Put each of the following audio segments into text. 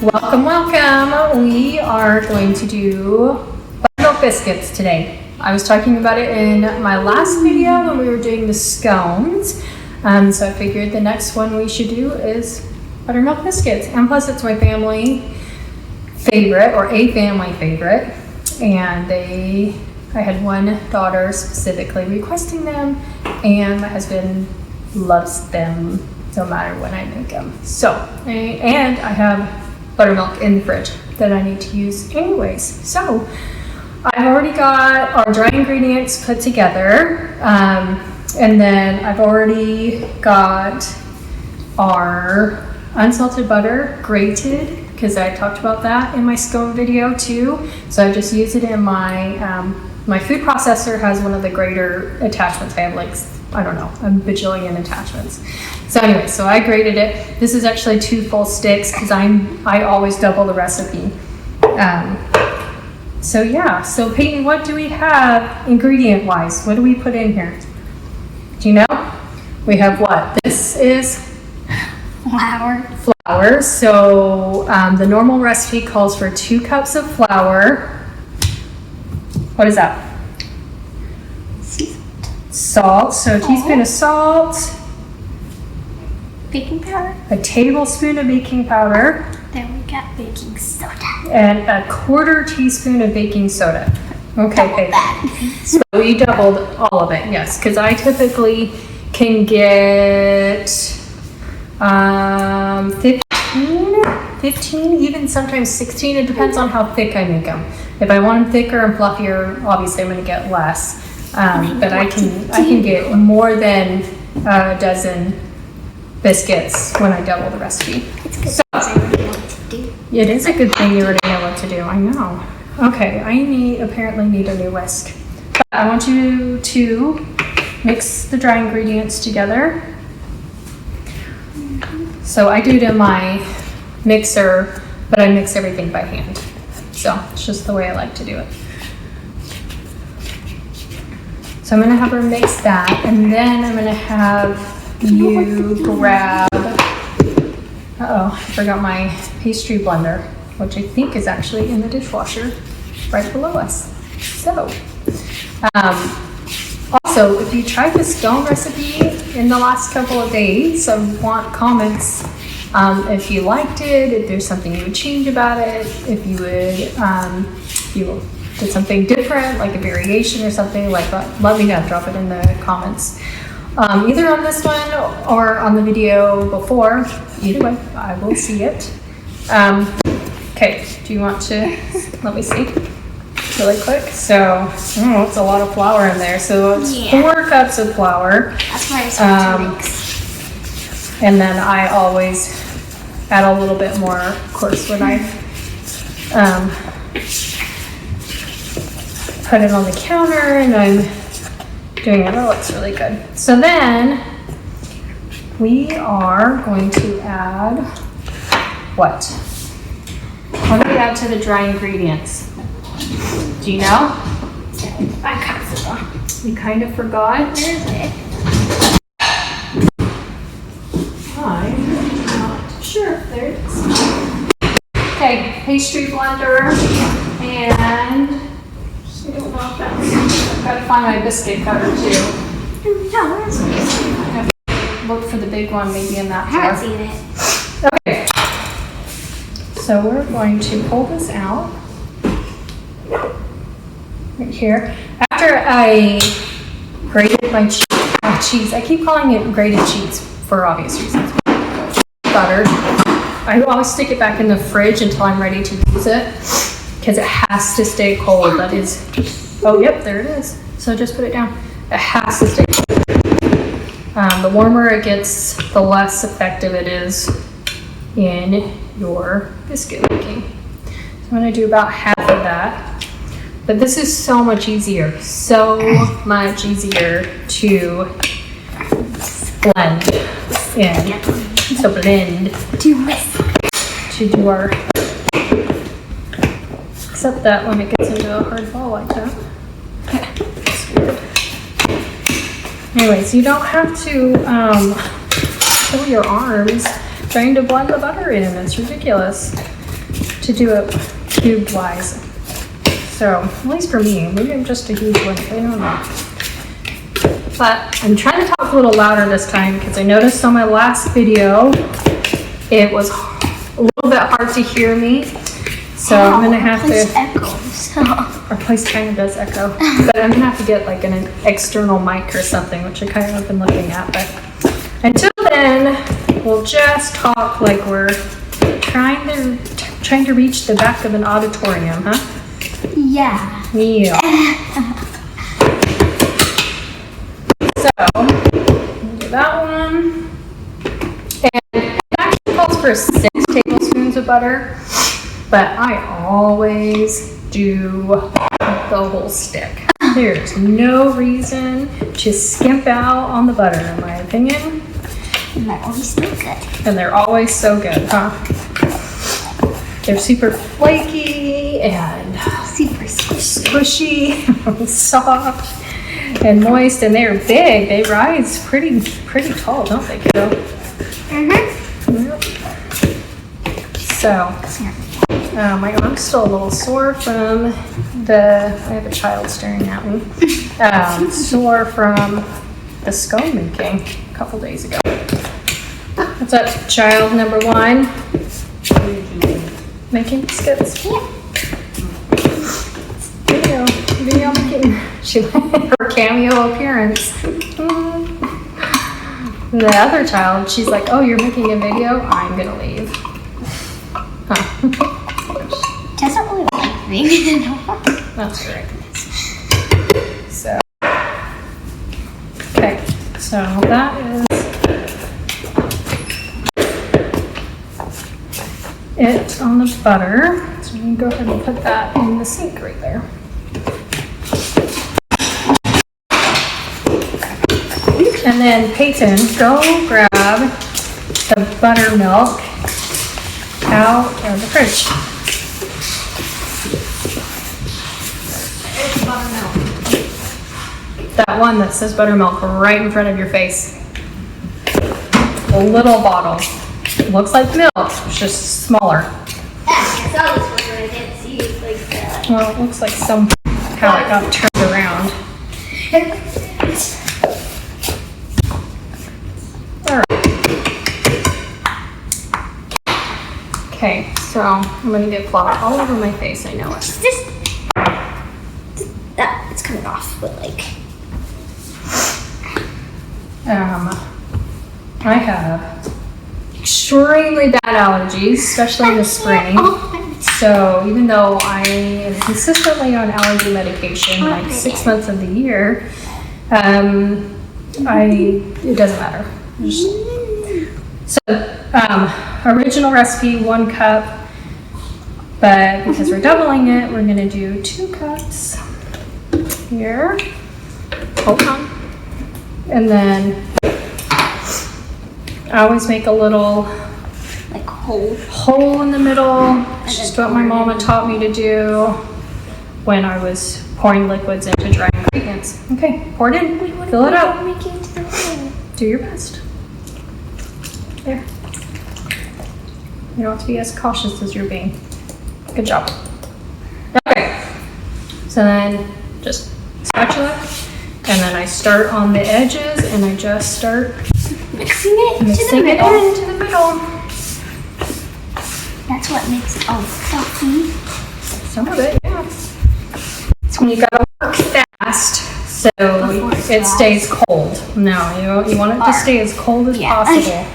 Welcome, welcome. We are going to do buttermilk biscuits today. I was talking about it in my last video when we were doing the scones. So I figured the next one we should do is buttermilk biscuits. And plus it's my family favorite, or a family favorite. And I had one daughter specifically requesting them, and my husband loves them no matter when I make them. So, and I have buttermilk in the fridge that I need to use anyways. So I've already got our dry ingredients put together, and then I've already got our unsalted butter grated, because I talked about that in my scone video too. So I just use it in my my food processor has one of the grater attachments. I have like, I don't know, a bajillion attachments. So anyway, so I grated it. This is actually 2 full sticks because I always double the recipe. So yeah, so Peyton, what do we have ingredient wise? What do we put in here? Do you know? We have what? This is flour. So the normal recipe calls for 2 cups of flour. What is that? Salt. So a teaspoon of salt. Baking powder. A tablespoon of baking powder. Then we got baking soda. And a 1/4 teaspoon of baking soda. Okay, That. so we doubled all of it, yes, because I typically can get 15, even sometimes 16. It depends on how thick I make them. If I want them thicker and fluffier, obviously I'm going to get less. But I can get more than a dozen biscuits when I double the recipe. It's good. So, I already know what to do. It is a good thing you already know what to do. I know. Okay, I apparently need a new whisk. But I want you to mix the dry ingredients together. So I do it in my mixer, but I mix everything by hand. So it's just the way I like to do it. So I'm gonna have her mix that, and then I'm gonna have you grab, I forgot my pastry blender, which I think is actually in the dishwasher right below us. So, also, if you tried the scone recipe in the last couple of days, I want comments if you liked it, if there's something you would change about it, if you would, did something different, like a variation or something like that, let me know, drop it in the comments. Either on this one or on the video before, either way, I will see it. Okay, do you want to, let me see, really quick. So, it's a lot of flour in there. So it's 4 cups of flour. That's why I start to mix. And then I always add a little bit more, of course, when I put it on the counter and I'm doing it. It looks really good. So then we are going to add what? What do we add to the dry ingredients? Do you know? I kind of forgot. You kind of forgot? Where is it? I'm not sure. There it is. Okay, pastry blender, and I don't know if that's, I've got to find my biscuit cutter too. No, where is it? I have to look for the big one, maybe in that I haven't drawer. seen it. Okay. So we're going to pull this out right here. After I grated my cheese, I keep calling it grated cheese for obvious reasons. Butter. I always stick it back in the fridge until I'm ready to use it, because it has to stay cold. That is, oh yep, there it is. So just put it down. It has to stay cold. The warmer it gets, the less effective it is in your biscuit making. So I'm gonna do about half of that. But this is so much easier to blend in. To blend. To do our, except that when it gets into a hard ball like that. That's weird. Anyways, you don't have to kill your arms trying to blend the butter in. It's ridiculous. to do it cube wise. So, at least for me, maybe I'm just a huge one, I don't know. But I'm trying to talk a little louder this time because I noticed on my last video, it was a little bit hard to hear me. So I'm gonna have to, echoes. our place kind of does echo, but I'm gonna have to get like an external mic or something, which I kind of have been looking at. But until then, we'll just talk like we're trying to reach the back of an auditorium, huh? Yeah. Yeah. So, we'll do that one. And it actually calls for 6 tablespoons of butter, but I always do the whole stick. There's no reason to skimp out on the butter, in my opinion. And they're always so good. And they're always so good, huh? They're super flaky and Super squishy. squishy, soft, and moist, and they're big. They rise pretty tall, don't they, kiddo? Mm-hmm. Yep. So, my arm's still a little sore from I have a child staring at me, sore from the scone making a couple days ago. What's up, child number 1? Making biscuits. Yeah. Video making. Her cameo appearance. The other child, she's like, oh, you're making a video? I'm gonna leave. Huh. Doesn't really like me. That's great. So, okay, so that is it on the butter. So we can go ahead and put that in the sink right there. And then Peyton, go grab the buttermilk out of the fridge. There's buttermilk. That one that says buttermilk right in front of your face. A little bottle. Looks like milk, it's just smaller. I saw this one, but I didn't see it like that. Well, it looks like somehow it got turned around. Okay, so I'm gonna get flour all over my face, I know it. It's coming off, but like. I have extremely bad allergies, especially in the spring. So even though I am consistently on allergy medication, like 6 months of the year, it doesn't matter. So, original recipe, 1 cup, but because we're doubling it, we're gonna do 2 cups here. Hold on. And then I always make a little Like hole in the middle. It's just what my mama taught me to do when I was pouring liquids into dry ingredients. Okay, pour it in, fill it up. Do your best. There. You don't have to be as cautious as you're being. Good job. Okay. So then just spatula, and then I start on the edges, and I just start mixing it into the middle. That's what makes it all fluffy. Some of it, yeah. So you gotta work fast so it stays cold. No, you want it to stay as cold as possible.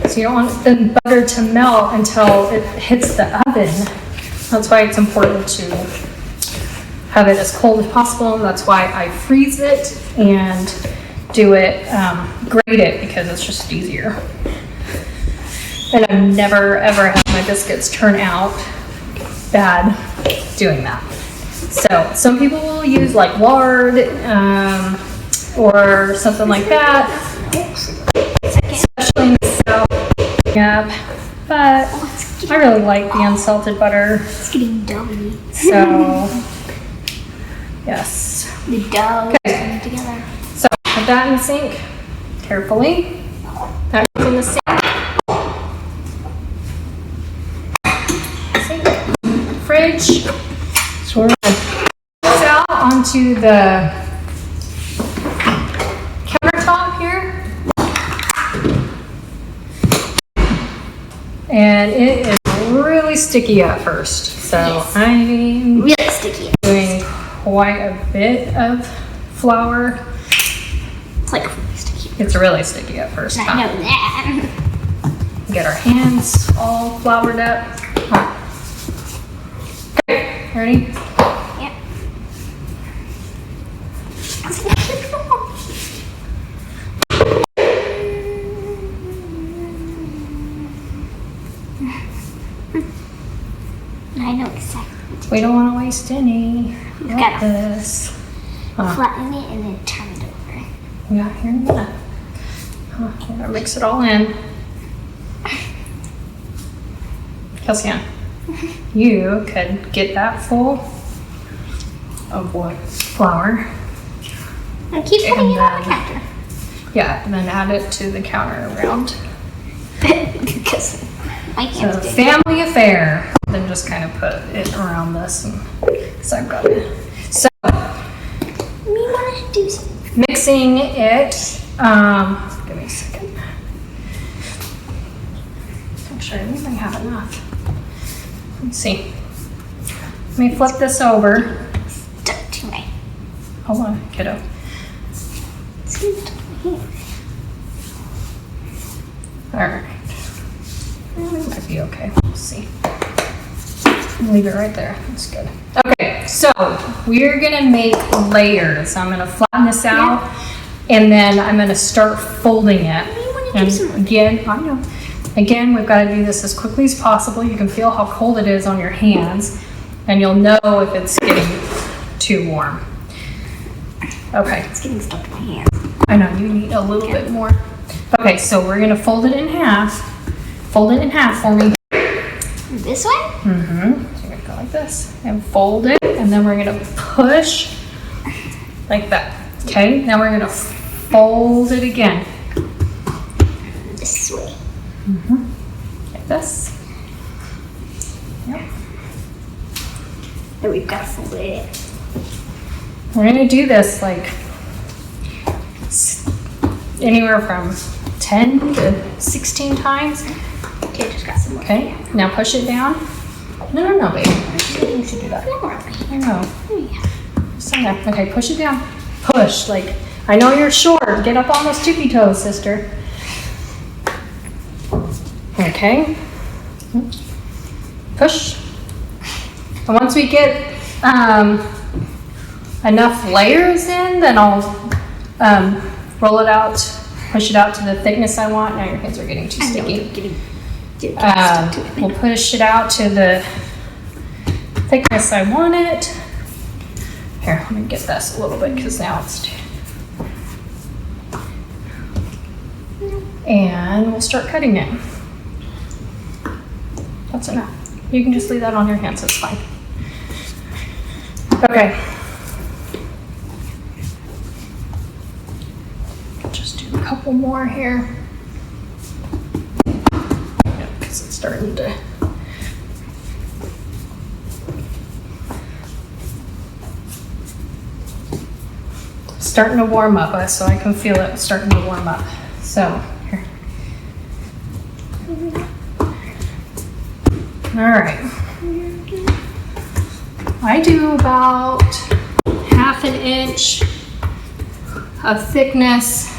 So you don't want the butter to melt until it hits the oven. That's why it's important to have it as cold as possible. That's why I freeze it and do it, grate it, because it's just easier. And I've never ever had my biscuits turn out bad doing that. So some people will use like lard or something like that, especially in the South. Yeah, but I really like the unsalted butter. It's getting doughy. So yes. The dough is coming together. So put that in the sink carefully. That goes in the sink. onto the countertop here. And it is really sticky at first. So Yes. I'm Really sticky. doing quite a bit of flour. It's like really sticky. It's really sticky at first. I know that. Get our hands all floured up. Okay, ready? Yep. I know exactly. We don't want to waste any. Like gotta this. Flatten it and then turn it over. Yeah, here in a minute. We're gonna mix it all in. Kelsey-Ann, you could get that full of what? Flour. And keep putting it on the then- counter. Yeah, and then add it to the counter around. Because I So can't do it. family affair. Then just kind of put it around this, because I've got it. So We want to do something. mixing it. Give me a second. Actually, we might have enough. Let's see. Let me flip this over. Stuck to my Hold on, kiddo. stuck to my hand. All right. It might be okay. We'll see. Leave it right there. That's good. Okay, so we're gonna make layers. I'm gonna flatten this out, and then I'm gonna start folding it. We want to do And some. again, I know. Again, we've got to do this as quickly as possible. You can feel how cold it is on your hands, and you'll know if it's getting too warm. Okay. It's getting stuck to my hand. I know, you need a little bit more. Okay, so we're gonna fold it in half. Fold it in half for me. This way? Mm-hmm. So you're gonna go like this and fold it, and then we're gonna push like that. Okay, now we're gonna fold it again. This way. Mm-hmm. Like this. Yep. And we've got to fold it. We're gonna do this like anywhere from 10 to 16 times. Okay, just got some more. Okay, now push it down. No, baby. You should do that. No more. I know. Yeah. So, okay, push it down. Push, like, I know you're short. Get up on those tippy toes, sister. Okay. Push. And once we get enough layers in, then I'll roll it out, push it out to the thickness I want. Now your hands are getting too I know, sticky. it's getting stuck to it. We'll push it out to the thickness I want it. Here, let me get this a little bit because now it's too. And we'll start cutting it. That's enough. You can just leave that on your hands, it's fine. Okay. Just do a couple more here. Because it's starting to. Starting to warm up, so I can feel it starting to warm up. So, here. All right. I do about 1/2 inch of thickness.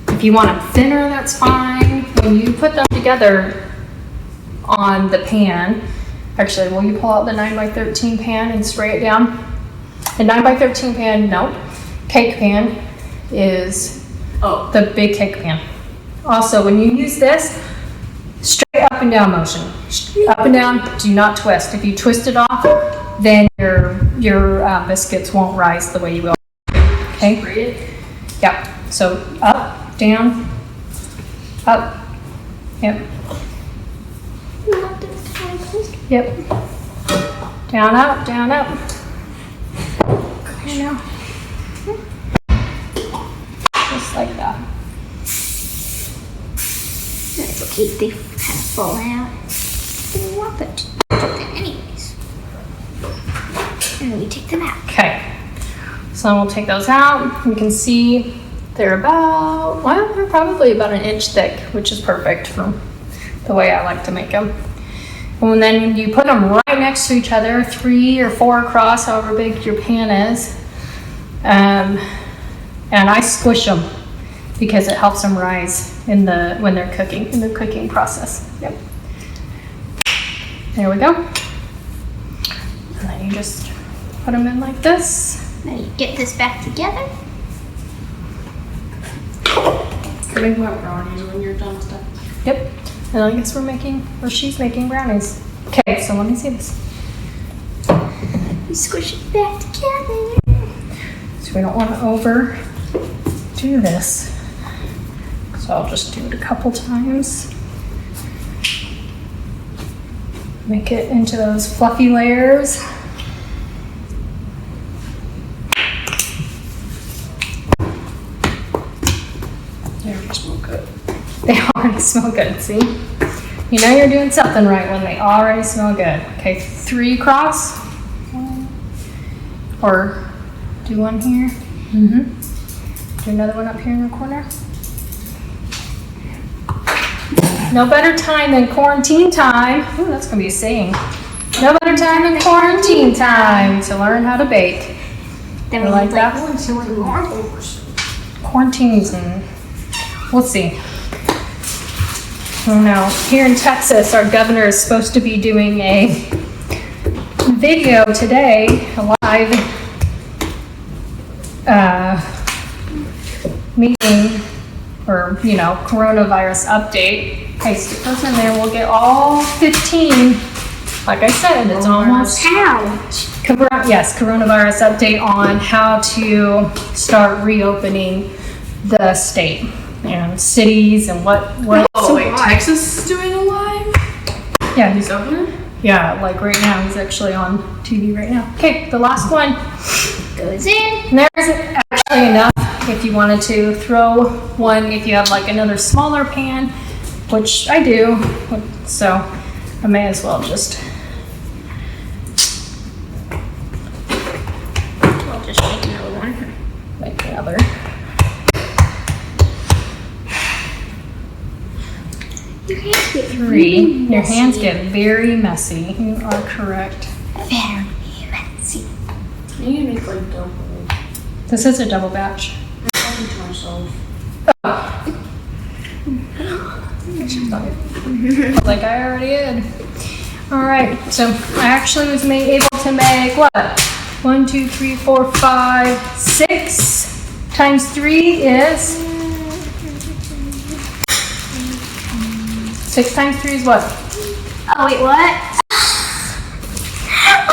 If you want them thinner, that's fine. When you put them together on the pan, actually, will you pull out the 9x13 pan and spray it down? The 9x13 pan, no. Cake pan is the big cake pan. Also, when you use this, straight up and down motion. Up and down, do not twist. If you twist it off, then your biscuits won't rise the way you will. Okay? Yep. So up, down, up. Yep. Yep. Down, up, down, up. I know. Just like that. That's okay, they kind of fall out. We want them to do that anyways. and then we take them out. Okay, so we'll take those out. You can see they're about, well, they're probably about an inch thick, which is perfect for the way I like to make them. And then you put them right next to each other, 3 or 4 across, however big your pan is. And I squish them because it helps them rise when they're cooking, in the cooking process. Yep. There we go. And then you just put them in like this. Then you get this back together. Can we want brownies when you're done with that? Yep. And I guess she's making brownies. Okay, so let me see this. You squish it back together. So we don't want to overdo this. So I'll just do it a couple times. Make it into those fluffy layers. They already smell good. They already smell good, see? You know you're doing something right when they already smell good. Okay, 3 across. 1. Or do one here. Do another one up here in the corner. No better time than quarantine time. Ooh, that's gonna be a saying. No better time than quarantine time to learn how to bake. Then I we like need that. like 1 more. Quarantines and we'll see. Oh no, here in Texas, our governor is supposed to be doing a video today, a live meeting or, coronavirus update. Okay, stick those in there. We'll get all 15. Like I said, it's almost coronavirus update on how to start reopening the state and cities and what. Oh wait, Texas is doing a live? Yeah, He's governor? yeah, like right now, he's actually on TV right now. Okay, the last one. Goes in. And there's actually enough if you wanted to throw one, if you have like another smaller pan, which I do, so I may as well just. I'll just make another one. Make another. Your hands get 3. really Your hands messy. get very messy. You are correct. Very messy. You need to make like double. This is a double batch. I'm talking to myself. Like I already did. All right, so I actually was able to make what? 1, 2, 3, 4, 5, 6 times 3 is 6 times 3 is what? Oh wait, what?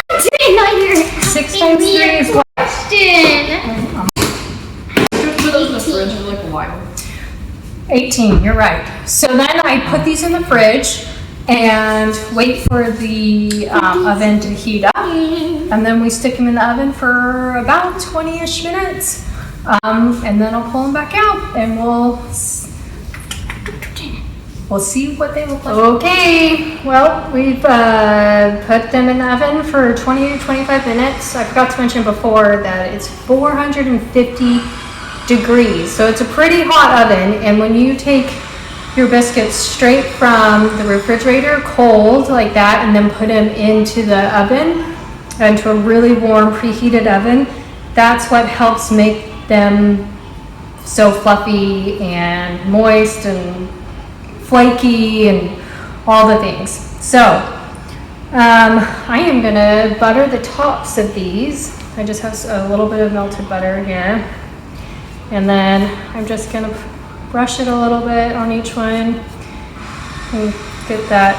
I didn't know you were 6 times 3 is what? question. Just put those in the fridge for like a while. 18, you're right. So then I put these in the fridge and wait for the oven to heat up. And then we stick them in the oven for about 20-ish minutes. And then I'll pull them back out and we'll see what they look like. Okay, well, we've put them in the oven for 20 to 25 minutes. I forgot to mention before that it's 450 degrees. So it's a pretty hot oven. And when you take your biscuits straight from the refrigerator, cold like that, and then put them into the oven, into a really warm preheated oven, that's what helps make them so fluffy and moist and flaky and all the things. So I am gonna butter the tops of these. I just have a little bit of melted butter here. And then I'm just gonna brush it a little bit on each one and get that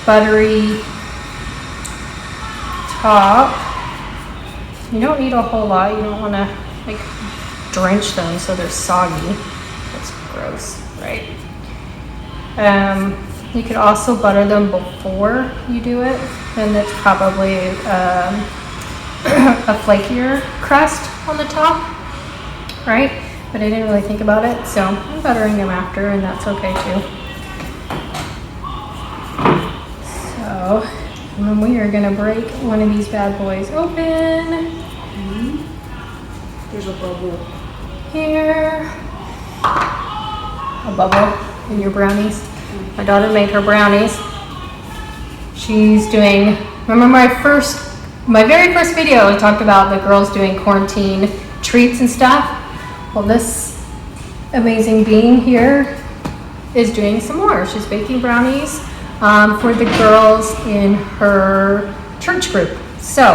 buttery top. You don't need a whole lot. You don't wanna like drench them so they're soggy. That's gross, right? You could also butter them before you do it, and it's probably a flakier crust on the top, right? But I didn't really think about it, so I'm buttering them after, and that's okay too. So And then we are gonna break one of these bad boys open. There's a bubble. Here. A bubble in your brownies. My daughter made her brownies. She's doing, remember my very first video, I talked about the girls doing quarantine treats and stuff. Well, this amazing being here is doing some more. She's baking brownies for the girls in her church group. So,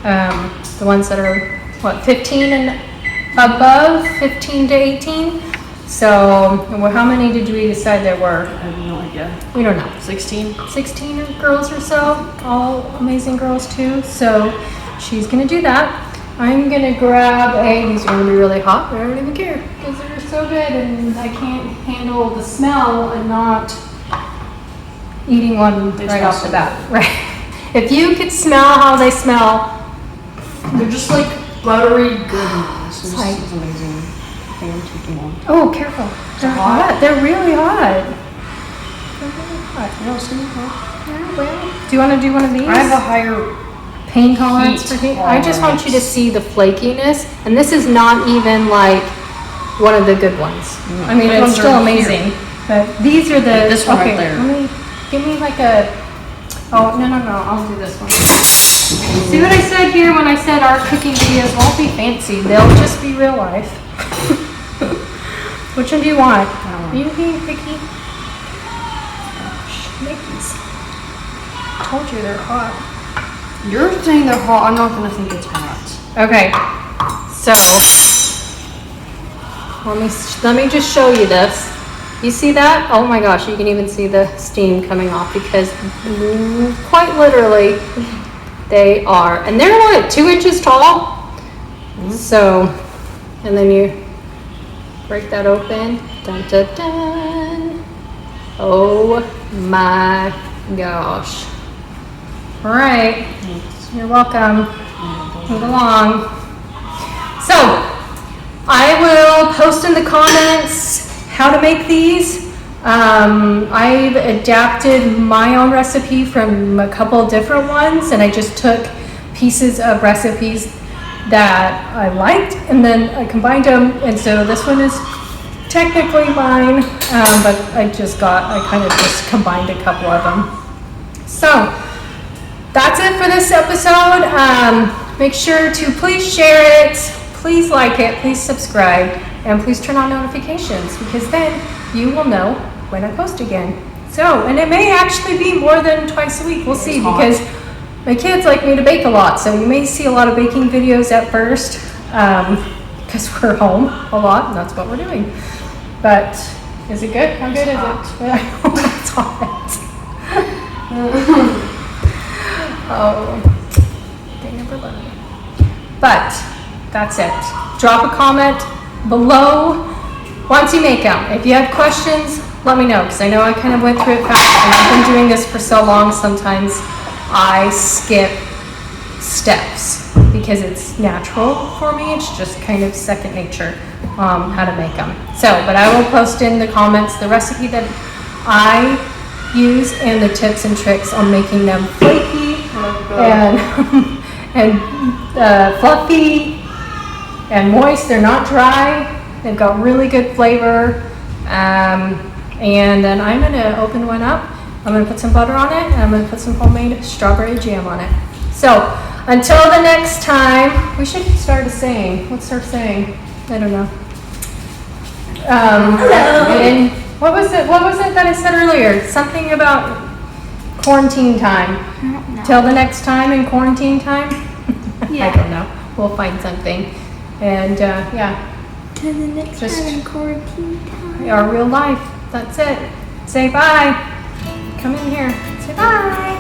the ones that are, 15 and above, 15 to 18. So, how many did we decide there were? I have no idea. We don't know. 16? 16 girls or so, all amazing girls too. So she's gonna do that. I'm gonna grab these are gonna be really hot, but I don't even care because they're so good and I can't handle the smell and not eating one right off the bat. Right. If you could smell how they smell, They're just like buttery goodness. This like- is amazing. I think I'm taking one. oh, careful. They're hot. They're really hot. They're really hot. No, it's not hot. Yeah, well, do you want to do one of these? I have a higher. Pain tolerance for heat. I just want you to see the flakiness, and this is not even like one of the good ones. I mean, Which it's ones still are amazing, but these are the. This one right okay, there. give me like a. Oh no, I'll do this one. See what I said here when I said our cooking videos won't be fancy; they'll just be real life. Which one do you want? Are you being picky? Mickey's. Told you they're hot. You're saying they're hot. I'm not gonna think it's hot. Okay, so let me just show you this. You see that? Oh my gosh, you can even see the steam coming off because quite literally they are, and they're like 2 inches tall. So, and then you break that open. Dun dun dun. Oh my gosh. All right, you're welcome. Move along. So, I will post in the comments how to make these. I've adapted my own recipe from a couple different ones, and I just took pieces of recipes that I liked, and then I combined them, and so this one is technically mine, but I kind of just combined a couple of them. So, that's it for this episode. Make sure to please share it, please like it, please subscribe, and please turn on notifications because then you will know when I post again. So, and it may actually be more than twice a week. We'll see because my kids like me to bake a lot. So you may see a lot of baking videos at first because we're home a lot and that's what we're doing. But is it good? How good is it? It's hot. Oh, they never let me. But that's it. Drop a comment below once you make them. If you have questions, let me know because I know I kind of went through it fast and I've been doing this for so long. Sometimes I skip steps because it's natural for me. It's just kind of second nature how to make them. So, but I will post in the comments the recipe that I use and the tips and tricks on making them flaky and fluffy and moist. They're not dry. They've got really good flavor. And then I'm gonna open one up. I'm gonna put some butter on it and I'm gonna put some homemade strawberry jam on it. So until the next time, we should start a saying. Let's start saying. I don't know. And what was it that I said earlier? Something about quarantine time. Till the next time in quarantine time? Yeah. I don't know. We'll find something. And yeah. To the next Just- time in quarantine time. Our real life. That's it. Say bye. Come in here. Say bye.